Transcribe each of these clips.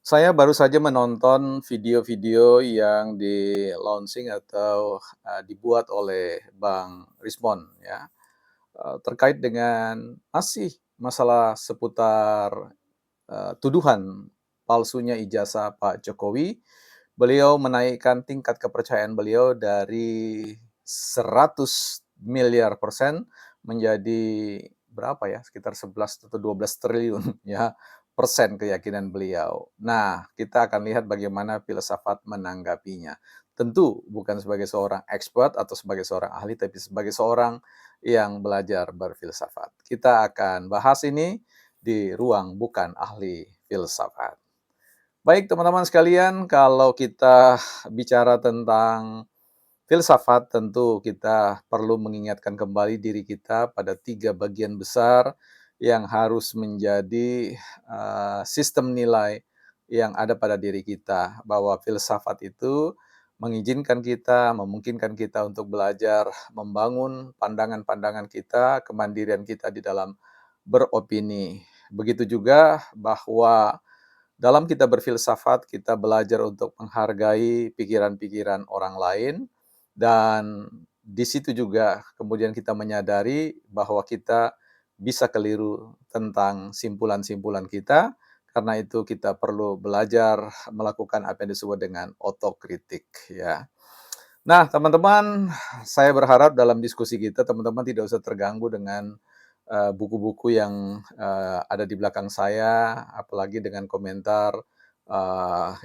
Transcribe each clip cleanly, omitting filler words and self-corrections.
Saya baru saja menonton video-video yang di-launching atau, dibuat oleh Bang Rismon ya, terkait dengan masih masalah seputar, tuduhan palsunya ijazah Pak Jokowi. Beliau menaikkan tingkat kepercayaan beliau dari 100 miliar% menjadi berapa ya, sekitar 11 atau 12 triliun ya, persen keyakinan beliau. Nah, kita akan lihat bagaimana filsafat menanggapinya. Tentu bukan sebagai seorang expert atau sebagai seorang ahli, tapi sebagai seorang yang belajar berfilsafat. Kita akan bahas ini di ruang bukan ahli filsafat. Baik teman-teman sekalian, kalau kita bicara tentang filsafat, tentu kita perlu mengingatkan kembali diri kita pada 3 bagian besar yang harus menjadi, sistem nilai yang ada pada diri kita. Bahwa filsafat itu mengizinkan kita, memungkinkan kita untuk belajar membangun pandangan-pandangan kita, kemandirian kita di dalam beropini. Begitu juga bahwa dalam kita berfilsafat, kita belajar untuk menghargai pikiran-pikiran orang lain, dan di situ juga kemudian kita menyadari bahwa kita bisa keliru tentang simpulan-simpulan kita, karena itu kita perlu belajar melakukan apa yang disebut dengan otokritik, ya. Nah, teman-teman, saya berharap dalam diskusi kita, teman-teman tidak usah terganggu dengan, buku-buku yang, ada di belakang saya, apalagi dengan komentar,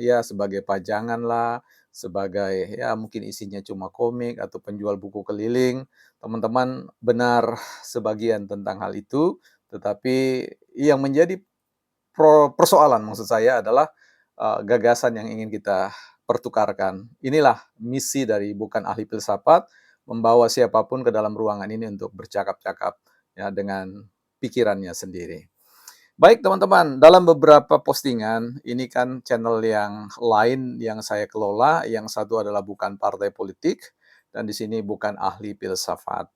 ya sebagai pajangan lah, sebagai ya mungkin isinya cuma komik atau penjual buku keliling. Teman-teman benar sebagian tentang hal itu, tetapi yang menjadi persoalan maksud saya adalah, gagasan yang ingin kita pertukarkan. Inilah misi dari bukan ahli filsafat, membawa siapapun ke dalam ruangan ini untuk bercakap-cakap ya dengan pikirannya sendiri. Baik teman-teman, dalam beberapa postingan, ini kan channel yang lain yang saya kelola, yang satu adalah bukan partai politik, dan di sini bukan ahli filsafat.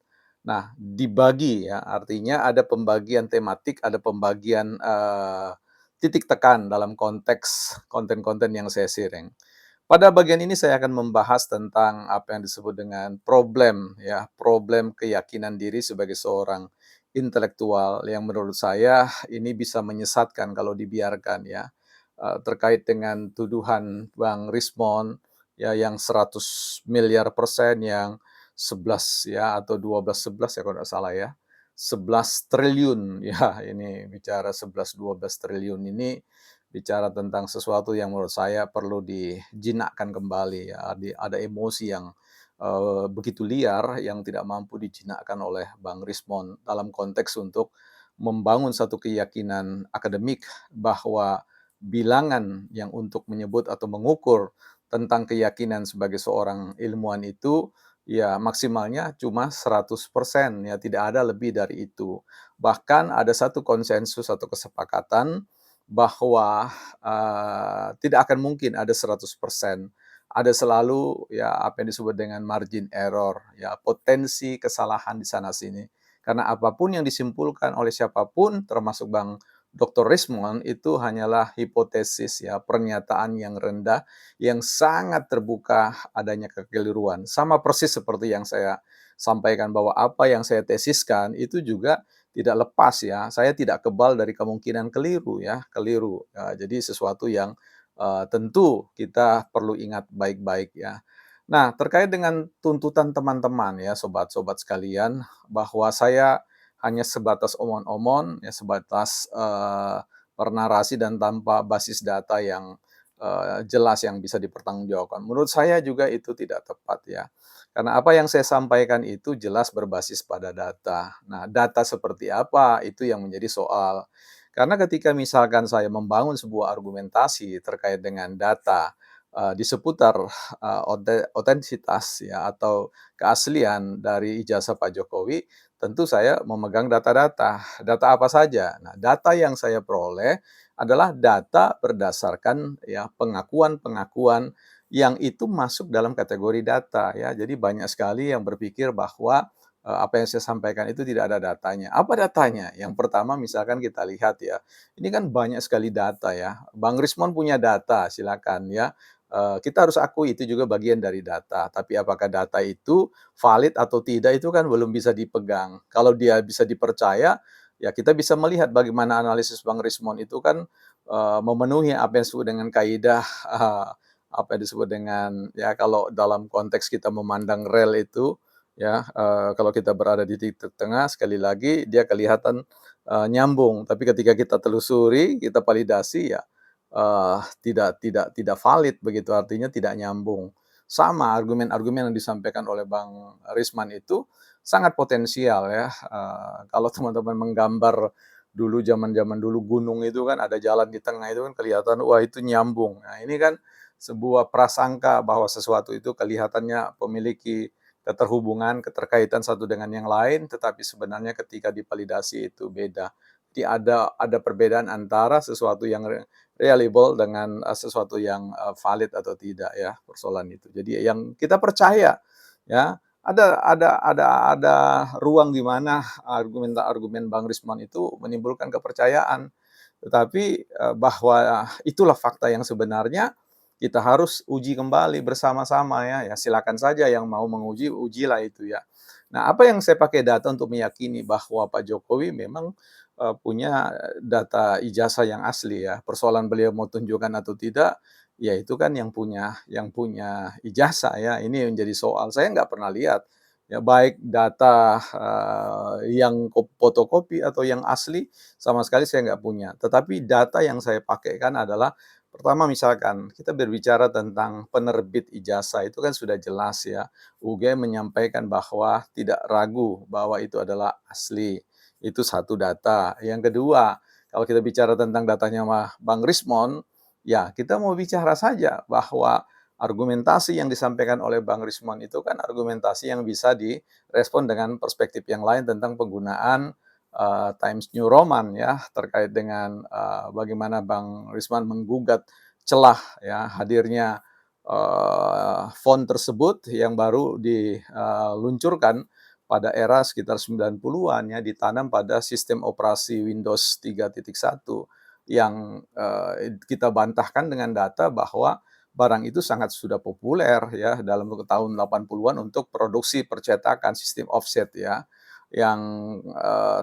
Nah, dibagi ya, artinya ada pembagian tematik, ada pembagian, titik tekan dalam konteks konten-konten yang saya sharing. Pada bagian ini saya akan membahas tentang apa yang disebut dengan problem ya, problem keyakinan diri sebagai seorang intelektual yang menurut saya ini bisa menyesatkan kalau dibiarkan ya. Terkait dengan tuduhan Bang Rismon ya yang 100 miliar% yang 11 ya atau 12 11 ya kalau tidak salah ya. 11 triliun ya ini bicara 11 12 triliun ini bicara tentang sesuatu yang menurut saya perlu dijinakkan kembali ya, ada emosi yang, begitu liar yang tidak mampu dijinakkan oleh Bang Rismon dalam konteks untuk membangun satu keyakinan akademik bahwa bilangan yang untuk menyebut atau mengukur tentang keyakinan sebagai seorang ilmuwan itu, ya maksimalnya cuma 100% ya, tidak ada lebih dari itu. Bahkan ada satu konsensus atau kesepakatan bahwa, tidak akan mungkin ada 100%. Ada selalu ya apa yang disebut dengan margin error, ya potensi kesalahan di sana sini. Karena apapun yang disimpulkan oleh siapapun termasuk Bang Dr. Rismon itu hanyalah hipotesis ya, pernyataan yang rendah yang sangat terbuka adanya kekeliruan. Sama persis seperti yang saya sampaikan bahwa apa yang saya tesiskan itu juga tidak lepas ya, saya tidak kebal dari kemungkinan keliru ya, keliru. Jadi sesuatu yang, tentu kita perlu ingat baik-baik ya. Nah, terkait dengan tuntutan teman-teman ya, sobat-sobat sekalian, bahwa saya hanya sebatas omon-omon, ya sebatas, bernarasi dan tanpa basis data yang, jelas yang bisa dipertanggungjawabkan. Menurut saya juga itu tidak tepat ya. Karena apa yang saya sampaikan itu jelas berbasis pada data. Nah, data seperti apa itu yang menjadi soal. Karena ketika misalkan saya membangun sebuah argumentasi terkait dengan data, di seputar, otentisitas ya atau keaslian dari ijazah Pak Jokowi, tentu saya memegang data-data. Data apa saja? Nah, data yang saya peroleh adalah data berdasarkan ya pengakuan-pengakuan yang itu masuk dalam kategori data ya. Jadi banyak sekali yang berpikir bahwa, apa yang saya sampaikan itu tidak ada datanya. Apa datanya? Yang pertama misalkan kita lihat ya, ini kan banyak sekali data ya. Bang Rismon punya data, silakan ya. Kita harus akui itu juga bagian dari data, tapi apakah data itu valid atau tidak itu kan belum bisa dipegang. Kalau dia bisa dipercaya, ya kita bisa melihat bagaimana analisis Bang Rismon itu kan, memenuhi apa yang disebut dengan kaidah, apa yang disebut dengan ya kalau dalam konteks kita memandang rel itu, ya, kalau kita berada di titik tengah sekali lagi dia kelihatan, nyambung, tapi ketika kita telusuri, kita validasi ya, tidak valid begitu, artinya tidak nyambung. Sama argumen-argumen yang disampaikan oleh Bang Risman itu sangat potensial ya, kalau teman-teman menggambar dulu zaman-zaman dulu gunung itu kan ada jalan di tengah itu kan kelihatan, wah itu nyambung. Nah ini kan sebuah prasangka bahwa sesuatu itu kelihatannya memiliki keterhubungan, keterkaitan satu dengan yang lain, tetapi sebenarnya ketika divalidasi itu beda. Jadi ada perbedaan antara sesuatu yang reliable dengan, sesuatu yang, valid atau tidak ya, persoalan itu. Jadi yang kita percaya ya, ada ruang di mana argumen Bang Risman itu menimbulkan kepercayaan. Tetapi, bahwa itulah fakta yang sebenarnya, kita harus uji kembali bersama-sama ya. Ya silakan saja yang mau menguji, ujilah itu ya. Nah, apa yang saya pakai data untuk meyakini bahwa Pak Jokowi memang, punya data ijazah yang asli ya. Persoalan beliau mau tunjukkan atau tidak, ya itu kan yang punya ijazah ya, ini yang jadi soal. Saya nggak pernah lihat, ya baik data, yang fotokopi atau yang asli, sama sekali saya nggak punya. Tetapi data yang saya pakai kan adalah, pertama misalkan kita berbicara tentang penerbit ijazah, itu kan sudah jelas ya, UGM menyampaikan bahwa tidak ragu bahwa itu adalah asli, itu satu data. Yang kedua, kalau kita bicara tentang datanya Bang Rismon, ya, kita mau bicara saja bahwa argumentasi yang disampaikan oleh Bang Rismon itu kan argumentasi yang bisa direspon dengan perspektif yang lain tentang penggunaan, Times New Roman ya, terkait dengan, bagaimana Bang Risman menggugat celah ya hadirnya, font tersebut yang baru diluncurkan pada era sekitar 90-an ya, ditanam pada sistem operasi Windows 3.1 yang, kita bantahkan dengan data bahwa barang itu sangat sudah populer ya dalam tahun 80-an untuk produksi percetakan sistem offset ya. Yang,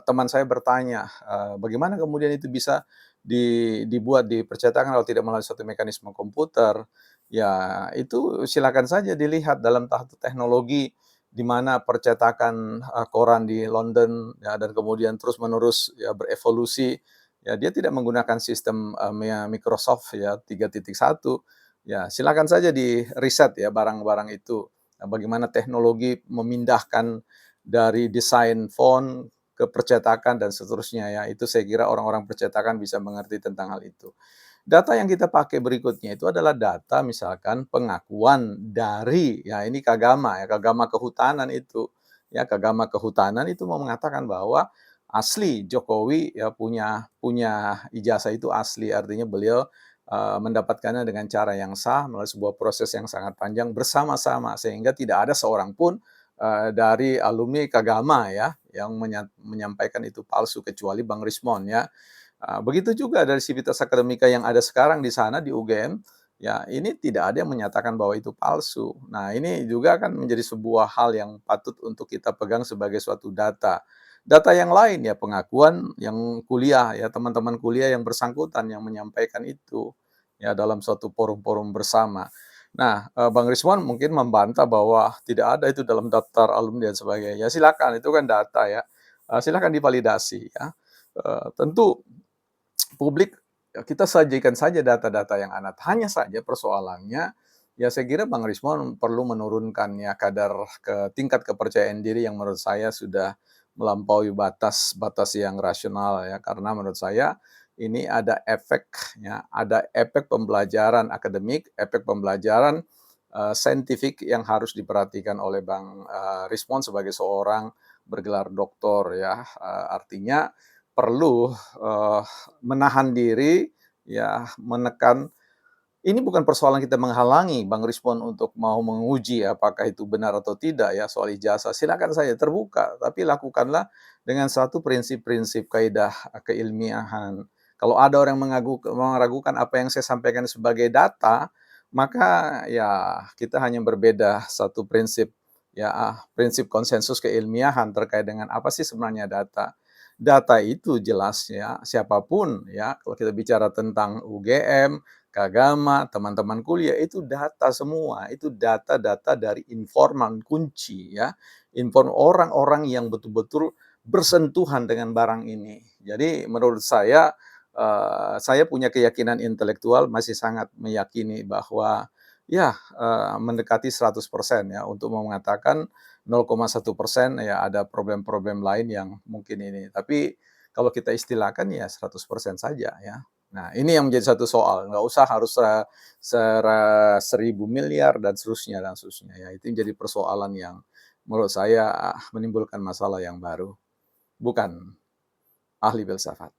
teman saya bertanya, bagaimana kemudian itu bisa dibuat di percetakan kalau tidak melalui suatu mekanisme komputer. Ya itu silakan saja dilihat dalam tahap teknologi di mana percetakan, koran di London ya dan kemudian terus-menerus ya berevolusi. Ya, dia tidak menggunakan sistem, Microsoft ya 3.1. Ya, silakan saja di-riset ya barang-barang itu. Bagaimana teknologi memindahkan dari desain font ke percetakan dan seterusnya ya. Itu saya kira orang-orang percetakan bisa mengerti tentang hal itu. Data yang kita pakai berikutnya itu adalah data misalkan pengakuan dari, ya ini Kagama ya, Kagama Kehutanan itu. Ya, Kagama Kehutanan itu mau mengatakan bahwa asli Jokowi ya punya punya ijazah itu asli, artinya beliau, mendapatkannya dengan cara yang sah melalui sebuah proses yang sangat panjang bersama-sama, sehingga tidak ada seorang pun, dari alumni Kagama ya yang menyampaikan itu palsu kecuali Bang Rismon ya. Begitu juga dari Sivitas Akademika yang ada sekarang di sana di UGM, ya ini tidak ada yang menyatakan bahwa itu palsu. Nah ini juga kan menjadi sebuah hal yang patut untuk kita pegang sebagai suatu data. Data yang lain ya pengakuan yang kuliah ya, teman-teman kuliah yang bersangkutan yang menyampaikan itu, ya dalam suatu forum-forum bersama. Nah, Bang Riswan mungkin membantah bahwa tidak ada itu dalam daftar alumni dan sebagainya. Ya silakan, itu kan data ya, silakan divalidasi ya. Tentu publik, kita sajikan saja data-data yang hanya saja persoalannya, ya saya kira Bang Rismon perlu menurunkan ya kadar tingkat kepercayaan diri yang menurut saya sudah melampaui batas-batas yang rasional ya. Karena menurut saya ini ada efek pembelajaran akademik, efek pembelajaran, saintifik yang harus diperhatikan oleh Bang, Rismon sebagai seorang bergelar doktor ya, artinya perlu, menahan diri, ya menekan Ini bukan persoalan kita menghalangi Bang Rismon untuk mau menguji apakah itu benar atau tidak ya soal ijazah, silakan saja terbuka, tapi lakukanlah dengan satu prinsip-prinsip kaidah keilmiahan. Kalau ada orang meragukan apa yang saya sampaikan sebagai data, maka ya kita hanya berbeda satu prinsip ya, prinsip konsensus keilmiahan terkait dengan apa sih sebenarnya data. Data itu jelas ya, siapapun ya, kalau kita bicara tentang UGM, Kagama, teman-teman kuliah, itu data semua, itu data-data dari informan kunci ya, orang-orang yang betul-betul bersentuhan dengan barang ini. Jadi menurut saya punya keyakinan intelektual masih sangat meyakini bahwa ya, mendekati 100% ya untuk mengatakan 0,1% ya ada problem-problem lain yang mungkin ini. Tapi kalau kita istilahkan ya 100% saja ya. Nah, ini yang menjadi satu soal, nggak usah harus, 1.000 miliar dan seterusnya ya. Itu yang jadi persoalan yang menurut saya menimbulkan masalah yang baru, bukan ahli filsafat.